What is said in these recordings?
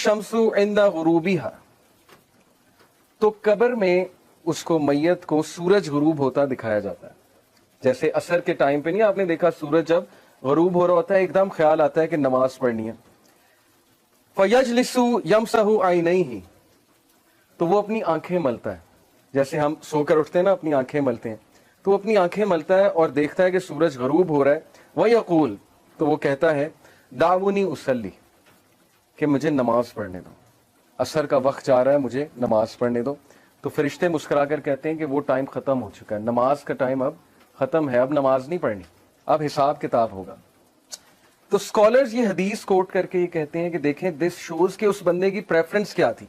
शम्सु इंदा गुरूबिहा, तो कब्र में उसको मैयत को सूरज गुरूब होता दिखाया जाता है। जैसे असर के टाइम पे नहीं आपने देखा सूरज जब गुरूब हो रहा होता है एकदम ख्याल आता है कि नमाज पढ़नी है। फयजलिसु यमसहु आइनैहि, तो वो अपनी आंखें मलता है, जैसे हम सोकर उठते हैं ना अपनी आंखें मलते हैं, तो वो अपनी आंखें मलता है और देखता है कि सूरज गुरूब हो रहा है। वयक़ूल, तो वो कहता है दाऊनी उसल्ली, कि मुझे नमाज पढ़ने दो, असर का वक्त जा रहा है, मुझे नमाज पढ़ने दो। तो फरिश्ते मुस्कुराकर कहते हैं कि वो टाइम खत्म हो चुका है, नमाज का टाइम अब खत्म है, अब नमाज नहीं पढ़नी, अब हिसाब किताब होगा। तो स्कॉलर्स ये हदीस कोट करके ये कहते हैं कि देखें दिस शोज कि उस बंदे की प्रेफरेंस क्या थी,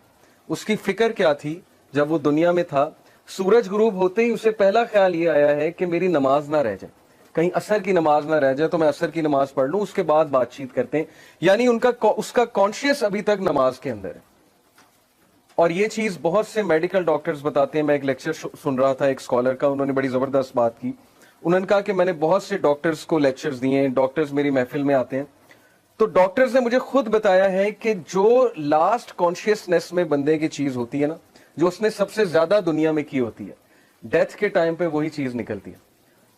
उसकी फिक्र क्या थी जब वो दुनिया में था। सूरज गुरूब होते ही उसे पहला ख्याल ये आया है कि मेरी नमाज ना रह जाए, कहीं असर की नमाज ना रह जाए तो मैं असर की नमाज पढ़ लूं, उसके बाद बातचीत करते हैं। यानी उसका कॉन्शियस अभी तक नमाज के अंदर है। और ये चीज बहुत से मेडिकल डॉक्टर्स बताते हैं। मैं एक लेक्चर सुन रहा था एक स्कॉलर का, उन्होंने बड़ी जबरदस्त बात की। उन्होंने कहा कि मैंने बहुत से डॉक्टर्स को लेक्चर्स दिए हैं, डॉक्टर्स मेरी महफिल में आते हैं, तो डॉक्टर्स ने मुझे खुद बताया है कि जो लास्ट कॉन्शियसनेस में बंदे की चीज होती है ना, जो उसने सबसे ज्यादा दुनिया में की होती है, डेथ के टाइम पे वही चीज निकलती है।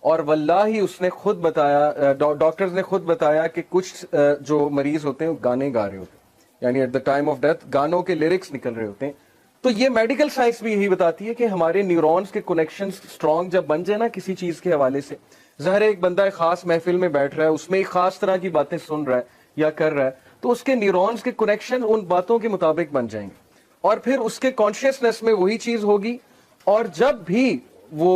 और वल्लाही उसने खुद बताया, डॉक्टर्स ने खुद बताया कि कुछ जो मरीज होते हैं वो गाने गा रहे होते हैं, यानी at the time of death गानों के लिरिक्स निकल रहे होते हैं। तो ये मेडिकल साइंस भी यही बताती है कि हमारे न्यूरॉन्स के कनेक्शन स्ट्रांग जब बन जाए ना किसी चीज के हवाले से, ज़ाहिर है एक बंदा एक खास महफिल में बैठ रहा है, उसमें एक खास तरह की बातें सुन रहा है या कर रहा है, तो उसके न्यूरॉन्स के कनेक्शन उन बातों के मुताबिक बन जाएंगे और फिर उसके कॉन्शियसनेस में वही चीज होगी। और जब भी वो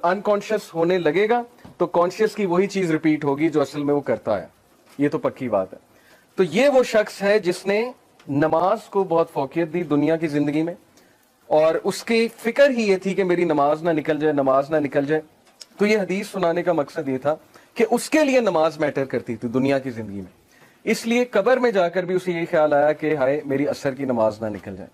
अनकॉन्शियस होने लगेगा तो कॉन्शियस की वही चीज रिपीट होगी जो असल में वो करता है। ये तो पक्की बात है। तो ये वो शख्स है जिसने नमाज को बहुत फौकियत दी दुनिया की जिंदगी में, और उसकी फिक्र ही ये थी कि मेरी नमाज ना निकल जाए, नमाज ना निकल जाए। तो ये हदीस सुनाने का मकसद ये था कि उसके लिए नमाज मैटर करती थी दुनिया की जिंदगी में, इसलिए कब्र में जाकर भी उसे ये ख्याल आया कि हाय मेरी असर की नमाज ना निकल जाए।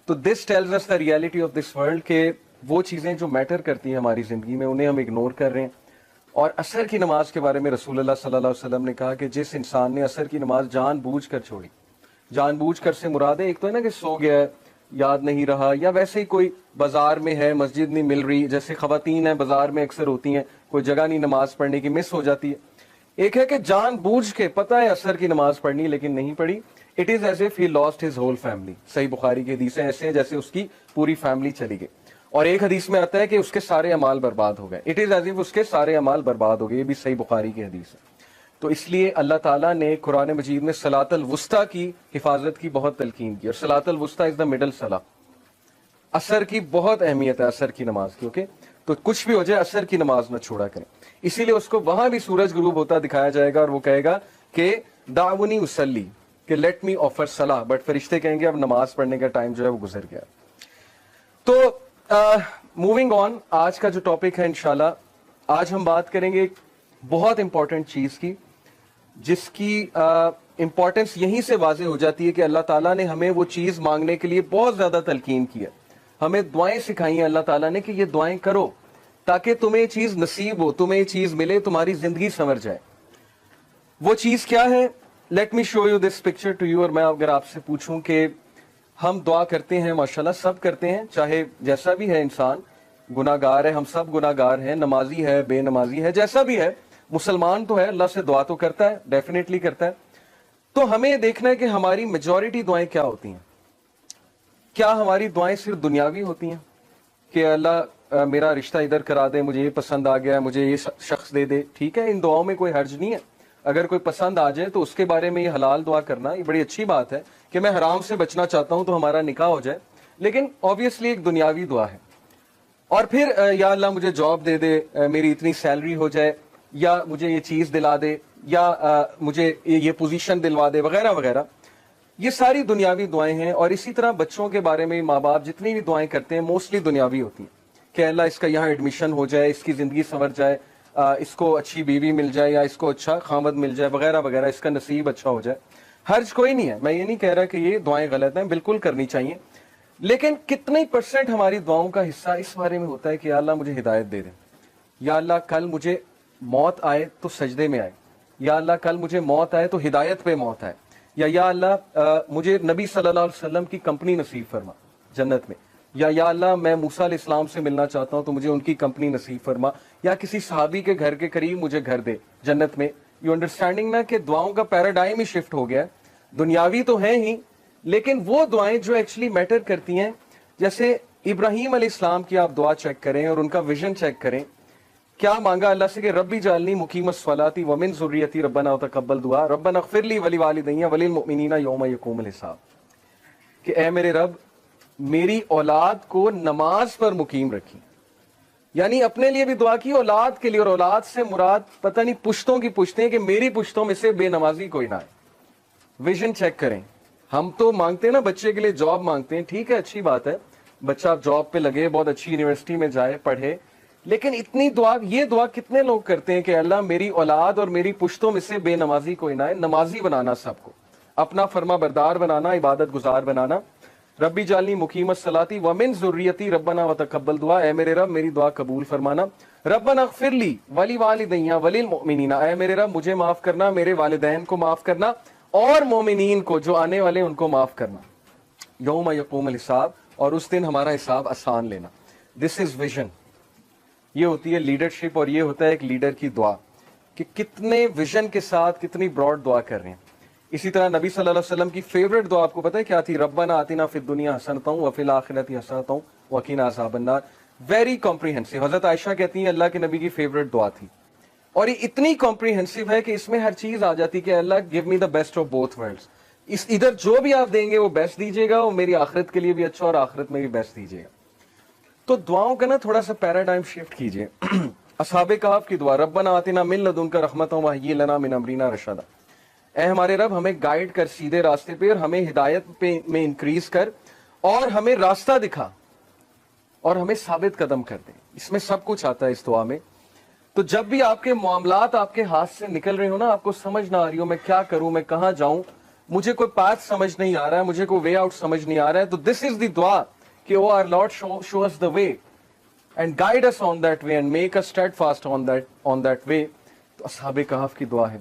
तो this tells us the reality of this world के वो चीजें जो मैटर करती हैं हमारी जिंदगी में उन्हें हम इग्नोर कर रहे हैं। और असर की नमाज के बारे में रसूलुल्लाह सल्लल्लाहु अलैहि वसल्लम ने कहा कि जिस इंसान ने असर की नमाज जानबूझकर छोड़ी, जानबूझकर से मुराद है एक तो है ना कि सो गया है, याद नहीं रहा, या वैसे ही कोई बाजार में है मस्जिद नहीं मिल रही, जैसे खवातीन है बाजार में अक्सर होती हैं, कोई जगह नहीं नमाज पढ़ने की, मिस हो जाती है। एक है कि जानबूझ के पता है असर की नमाज पढ़नी लेकिन नहीं पढ़ी, it is as if he lost his whole family. सही बुखारी की हदीस है ऐसे जैसे उसकी पूरी फैमिली चली गई। और एक हदीस में आता है कि उसके सारे अमाल बर्बाद हो गए, इट इज एज इफ उसके सारे अमाल बर्बाद हो गए। ये भी सही बुखारी की हदीस है। तो इसलिए अल्लाह ताला ने कुरान मजीद में सलातुल वुस्ता की हिफाजत की बहुत तलकीन की, और सलातुल वुस्ता इज द मिडल सला। असर की बहुत अहमियत है असर की नमाज की, ओके। तो कुछ भी हो जाए असर की नमाज न छोड़ा करें। इसीलिए उसको वहां भी सूरज गुरूब होता दिखाया जाएगा और वो कहेगा कि दावनी उसल्ली, कि लेट मी ऑफर सलाह, बट फरिश्ते कहेंगे अब नमाज पढ़ने का टाइम जो है वो गुजर गया। तो मूविंग ऑन, आज का जो टॉपिक है इंशाल्लाह, आज हम बात करेंगे एक बहुत इंपॉर्टेंट चीज की, जिसकी इंपॉर्टेंस यहीं से वाजे हो जाती है कि अल्लाह ताला ने हमें वो चीज मांगने के लिए बहुत ज्यादा तलकीन की है। हमें दुआएं सिखाई हैं अल्लाह ताला ने कि ये दुआएं करो ताकि तुम्हें ये चीज नसीब हो, तुम्हें ये चीज मिले, तुम्हारी जिंदगी संवर जाए। वो चीज क्या है? Let me show you this picture to you. और मैं अगर आपसे पूछूं कि हम दुआ करते हैं, माशाल्लाह सब करते हैं, चाहे जैसा भी है इंसान, गुनाहगार है, हम सब गुनाहगार हैं, नमाजी है, बेनमाजी है, जैसा भी है, मुसलमान तो है, अल्लाह से दुआ तो करता है, डेफिनेटली करता है। तो हमें देखना है कि हमारी मेजॉरिटी दुआएं क्या होती हैं। क्या हमारी दुआएं सिर्फ दुनियावी होती हैं कि अल्लाह मेरा रिश्ता इधर करा दे, मुझे ये पसंद आ गया, मुझे ये शख्स दे दे, ठीक है, इन दुआओं में कोई हर्ज नहीं है। अगर कोई पसंद आ जाए तो उसके बारे में ये हलाल दुआ करना ये बड़ी अच्छी बात है कि मैं हराम से बचना चाहता हूं तो हमारा निकाह हो जाए, लेकिन ऑब्वियसली एक दुनियावी दुआ है। और फिर या अल्लाह मुझे जॉब दे दे, मेरी इतनी सैलरी हो जाए, या मुझे ये चीज दिला दे, या मुझे ये पोजीशन दिलवा दे, वगैरह वगैरह। ये सारी दुनियावी दुआएं हैं। और इसी तरह बच्चों के बारे में माँ बाप जितनी भी दुआएं करते हैं मोस्टली दुनियावी होती हैं कि अल्लाह इसका यहाँ एडमिशन हो जाए, इसकी जिंदगी संवर जाए, इसको अच्छी बीवी मिल जाए, या इसको अच्छा खामद मिल जाए, वगैरह वगैरह, इसका नसीब अच्छा हो जाए। हर्ज कोई नहीं है, मैं ये नहीं कह रहा कि ये दुआएं गलत हैं, बिल्कुल करनी चाहिए, लेकिन कितने % हमारी दुआओं का हिस्सा इस बारे में होता है कि या अल्लाह मुझे हिदायत दे दे, या अल्लाह कल मुझे मौत आए तो सजदे में आए, या अल्लाह कल मुझे मौत आए तो हिदायत पे मौत आए, یا اللہ مجھے نبی صلی اللہ علیہ وسلم کی کمپنی نصیب فرما جنت میں، یا اللہ میں موسیٰ علیہ السلام سے ملنا چاہتا ہوں تو مجھے ان کی کمپنی نصیب فرما، یا کسی صحابی کے گھر کے قریب مجھے گھر دے جنت میں. یو انڈرسٹینڈنگ نا کہ دعاؤں کا پیراڈائم ہی شفٹ ہو گیا ہے. دنیاوی تو ہیں ہی، لیکن وہ دعائیں جو ایکچولی میٹر کرتی ہیں، جیسے ابراہیم علیہ السلام کی آپ دعا چیک کریں اور ان کا ویژن چیک کریں. کیا مانگا اللہ سے کہ ربی جعلنی مقیم الصلاۃ ومن ذریتی ربنا وتقبل دعا ربنا اغفر لی ولوالدی وللمؤمنین یوم یقوم الحساب، کہ اے میرے رب میری اولاد کو نماز پر مقیم رکھی. یعنی اپنے لیے بھی دعا کی، اولاد کے لیے، اور اولاد سے مراد پتہ نہیں پشتوں کی پشتیں ہیں کہ میری پشتوں میں سے بے نمازی کوئی نہ آئے. ویژن چیک کریں. ہم تو مانگتے ہیں نا بچے کے لیے جاب مانگتے ہیں، ٹھیک ہے اچھی بات ہے، بچہ جاب پہ لگے، بہت اچھی یونیورسٹی میں جائے، پڑھے، لیکن اتنی دعا، یہ دعا کتنے لوگ کرتے ہیں کہ اللہ میری اولاد اور میری پشتوں میں سے بے نمازی کوئی نہ آئے. نمازی بنانا سب کو، اپنا فرما بردار بنانا، عبادت گزار بنانا. ربی جعلنی مقیم الصلاۃ ومن ذریتی ربنا وتقبل دعا، اے میرے رب میری دعا قبول فرمانا. ربنا اغفر لی ولوالدی وللمؤمنین، اے میرے رب مجھے معاف کرنا، میرے والدین کو معاف کرنا، اور مومنین کو جو آنے والے ان کو معاف کرنا. یوم یقوم الحساب، اور اس دن ہمارا حساب آسان لینا. دس از ویژن. یہ ہوتی ہے لیڈرشپ، اور یہ ہوتا ہے ایک لیڈر کی دعا کہ کتنے ویژن کے ساتھ کتنی براڈ دعا کر رہے ہیں. اسی طرح نبی صلی اللہ علیہ وسلم کی فیوریٹ دعا آپ کو پتہ ہے کیا تھی؟ ربنا آتنا فی الدنیا حسنۃ وفی الآخرۃ حسنۃ وقنا عذاب النار. Very comprehensive. حضرت عائشہ کہتی ہیں اللہ کے نبی کی فیوریٹ دعا تھی، اور یہ اتنی کمپریہنسو ہے کہ اس میں ہر چیز آ جاتی کہ Allah give me the best of both worlds. ادھر جو بھی آپ دیں گے وہ بیسٹ دیجیے گا، اور میری آخرت کے لیے بھی اچھا اور آخرت میں بھی بیسٹ دیجیے گا. تو دعاؤں کا نا تھوڑا سا پیراڈائم شفٹ کیجیے. اصحاب کہف کی دعا، ربنا آتنا من لدنک رحمۃ وہیئ لنا من امرنا رشدا، اے ہمارے رب ہمیں گائیڈ کر سیدھے راستے پہ، اور ہمیں ہدایت میں انکریز کر، اور ہمیں راستہ دکھا، اور ہمیں ثابت قدم کر دے. اس میں سب کچھ آتا ہے اس دعا میں. تو جب بھی آپ کے معاملات آپ کے ہاتھ سے نکل رہے ہو نا، آپ کو سمجھ نہ آ رہی ہو میں کیا کروں، میں کہاں جاؤں، مجھے کوئی پاتھ سمجھ نہیں آ رہا ہے، مجھے کوئی وے آؤٹ سمجھ نہیں آ رہا ہے، تو دس از دی دعا کہ O our Lord show us the way and guide us on that way and make us steadfast on that way. تو اصحاب کہف کی دعا ہے.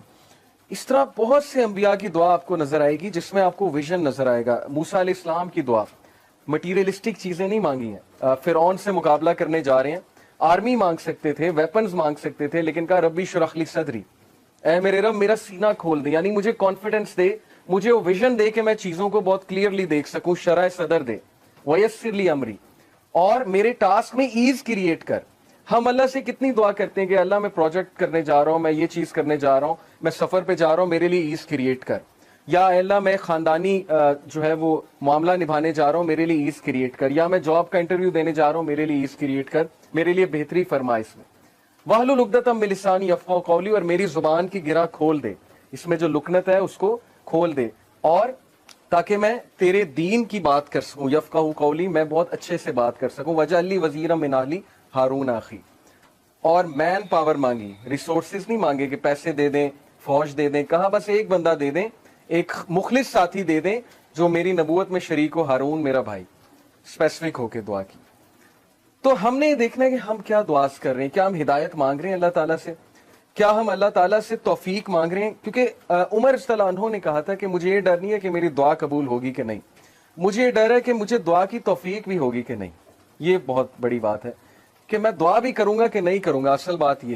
اس طرح بہت سے انبیاء کی دعا آپ کو نظر آئے گی جس میں آپ کو ویژن نظر آئے گا. موسیٰ علیہ السلام کی دعا، مٹیریلسٹک چیزیں نہیں مانگی ہیں. فرعون سے مقابلہ کرنے جا رہے ہیں، آرمی مانگ سکتے تھے، ویپنز مانگ سکتے تھے، لیکن کہا ربی اشرح لی صدری، اے میرے رب میرا سینہ کھول دے، یعنی مجھے کانفیڈنس دے، مجھے وہ ویژن دے کہ میں چیزوں کو بہت کلیئرلی دیکھ سکوں، شرح صدر دے. ویسر لی امری، اور میرے ٹاسک میں ایز کریٹ کر. ہم اللہ سے کتنی دعا کرتے ہیں کہ اللہ میں پروجیکٹ کرنے جا رہا ہوں، میں یہ چیز کرنے جا رہا ہوں، میں سفر پہ جا رہا ہوں، میرے لیے ایز کریٹ کر. یا اللہ میں خاندانی جو ہے وہ معاملہ نبھانے جا رہا ہوں، میرے لیے ایز کریٹ کر. یا میں جاب کا انٹرویو دینے جا رہا ہوں، میرے لیے ایز کریٹ کر، میرے لیے بہتری فرما اس میں. واحلل عقدۃ من لسانی یفقہوا قولی، اور میری زبان کی گرہ کھول دے، اس میں جو لکنت ہے اس کو کھول دے، اور تاکہ میں تیرے دین کی بات کر سکوں. یفقہوا قولی، میں بہت اچھے سے بات کر سکوں. واجعل لی وزیرا من اہلی ہارون اخی. اور مین پاور مانگی، ریسورسز نہیں مانگے کہ پیسے دے دیں، فوج دے دیں. کہا بس ایک بندہ دے دیں، ایک مخلص ساتھی دے دیں جو میری نبوت میں شریک ہو، ہارون میرا بھائی. اسپیسیفک ہو کے دعا کی. تو ہم نے یہ دیکھنا ہے کہ ہم کیا دعاز کر رہے ہیں. کیا ہم ہدایت مانگ رہے ہیں اللہ تعالیٰ سے؟ کیا ہم اللہ تعالیٰ سے توفیق مانگ رہے ہیں؟ کیونکہ عمر رضی اللہ عنہ نے کہا تھا کہ مجھے یہ ڈر نہیں ہے کہ میری دعا قبول ہوگی کہ نہیں، مجھے یہ ڈر ہے کہ مجھے دعا کی توفیق بھی ہوگی کہ نہیں. یہ بہت بڑی بات ہے کہ میں دعا بھی کروں گا کہ نہیں کروں گا. اصل بات یہ